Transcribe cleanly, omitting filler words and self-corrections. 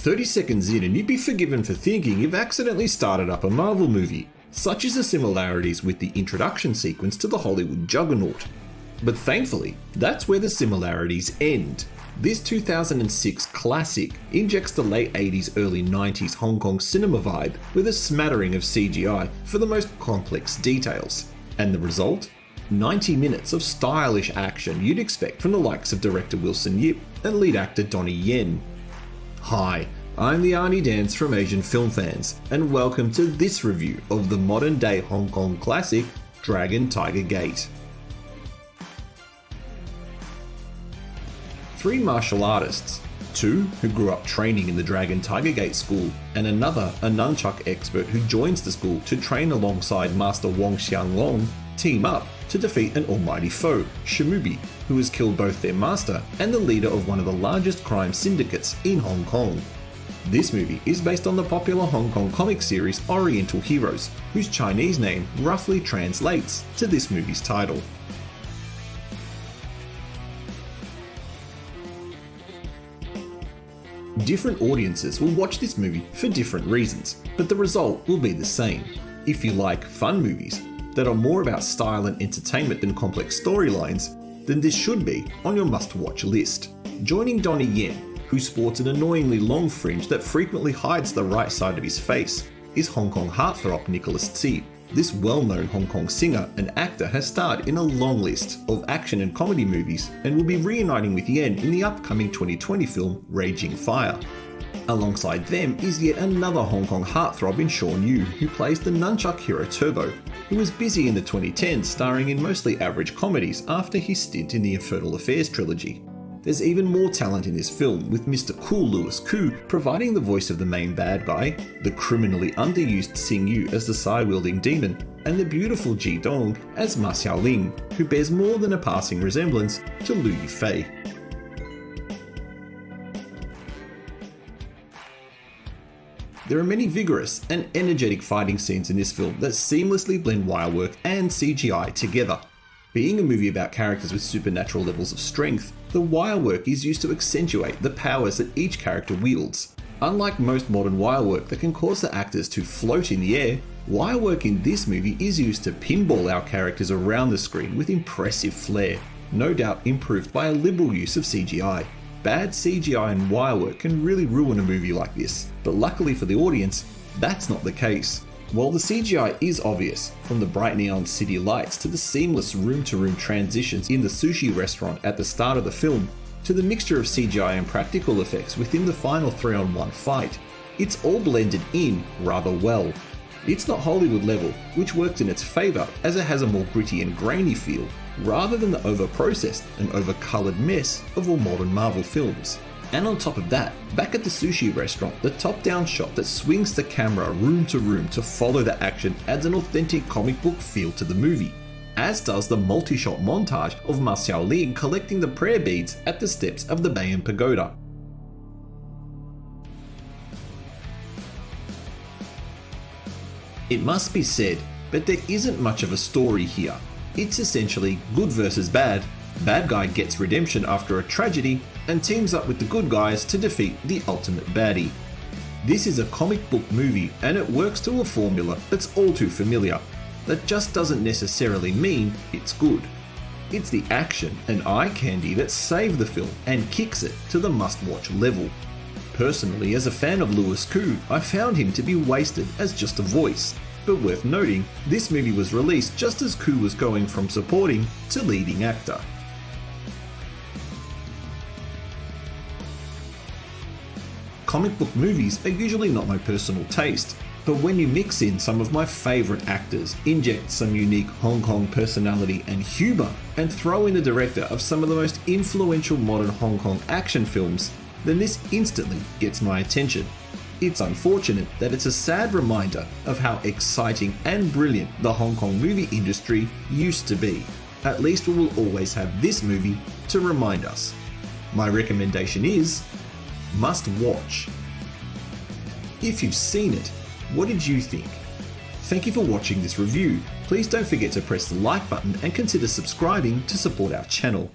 30 seconds in and you'd be forgiven for thinking you've accidentally started up a Marvel movie. Such is the similarities with the introduction sequence to the Hollywood juggernaut. But thankfully, that's where the similarities end. This 2006 classic injects the late 80s, early 90s Hong Kong cinema vibe with a smattering of CGI for the most complex details. And the result? 90 minutes of stylish action you'd expect from the likes of director Wilson Yip and lead actor Donnie Yen. Hi, I'm the Arnie Dance from Asian Film Fans, and welcome to this review of the modern day Hong Kong classic Dragon Tiger Gate. 3 martial artists, 2 who grew up training in the Dragon Tiger Gate school, and another a nunchuck expert who joins the school to train alongside Master Wong Xianglong, team up to defeat an almighty foe, Shimubi, who has killed both their master and the leader of one of the largest crime syndicates in Hong Kong. This movie is based on the popular Hong Kong comic series Oriental Heroes, whose Chinese name roughly translates to this movie's title. Different audiences will watch this movie for different reasons, but the result will be the same. If you like fun movies that are more about style and entertainment than complex storylines, then this should be on your must-watch list. Joining Donnie Yen, who sports an annoyingly long fringe that frequently hides the right side of his face, is Hong Kong heartthrob Nicholas Tse. This well-known Hong Kong singer and actor has starred in a long list of action and comedy movies and will be reuniting with Yen in the upcoming 2020 film Raging Fire. Alongside them is yet another Hong Kong heartthrob in Sean Yu, who plays the nunchuck hero Turbo, who was busy in the 2010s starring in mostly average comedies after his stint in the Infernal Affairs trilogy. There's even more talent in this film, with Mr. Cool Louis Koo providing the voice of the main bad guy, the criminally underused Xing Yu as the Sai-wielding demon, and the beautiful Ji Dong as Ma Xiaoling, who bears more than a passing resemblance to Lu Yifei. There are many vigorous and energetic fighting scenes in this film that seamlessly blend wirework and CGI together. Being a movie about characters with supernatural levels of strength, the wirework is used to accentuate the powers that each character wields. Unlike most modern wirework that can cause the actors to float in the air, wirework in this movie is used to pinball our characters around the screen with impressive flair, no doubt improved by a liberal use of CGI. Bad CGI and wirework can really ruin a movie like this, but luckily for the audience, that's not the case. While the CGI is obvious, from the bright neon city lights to the seamless room-to-room transitions in the sushi restaurant at the start of the film, to the mixture of CGI and practical effects within the final 3-on-1 fight, it's all blended in rather well. It's not Hollywood level, which works in its favour as it has a more gritty and grainy feel, rather than the over-processed and over-coloured mess of all modern Marvel films. And on top of that, back at the sushi restaurant, the top-down shot that swings the camera room to room to follow the action adds an authentic comic book feel to the movie, as does the multi-shot montage of Ma Xiaoling collecting the prayer beads at the steps of the Bayan Pagoda. It must be said, but there isn't much of a story here. It's essentially good versus bad. Bad guy gets redemption after a tragedy and teams up with the good guys to defeat the ultimate baddie. This is a comic book movie and it works to a formula that's all too familiar. That just doesn't necessarily mean it's good. It's the action and eye candy that save the film and kicks it to the must-watch level. Personally, as a fan of Louis Koo, I found him to be wasted as just a voice. But worth noting, this movie was released just as Koo was going from supporting to leading actor. Comic book movies are usually not my personal taste, but when you mix in some of my favourite actors, inject some unique Hong Kong personality and humour, and throw in the director of some of the most influential modern Hong Kong action films, then this instantly gets my attention. It's unfortunate that it's a sad reminder of how exciting and brilliant the Hong Kong movie industry used to be. At least we will always have this movie to remind us. My recommendation is must watch. If you've seen it, what did you think? Thank you for watching this review. Please don't forget to press the like button and consider subscribing to support our channel.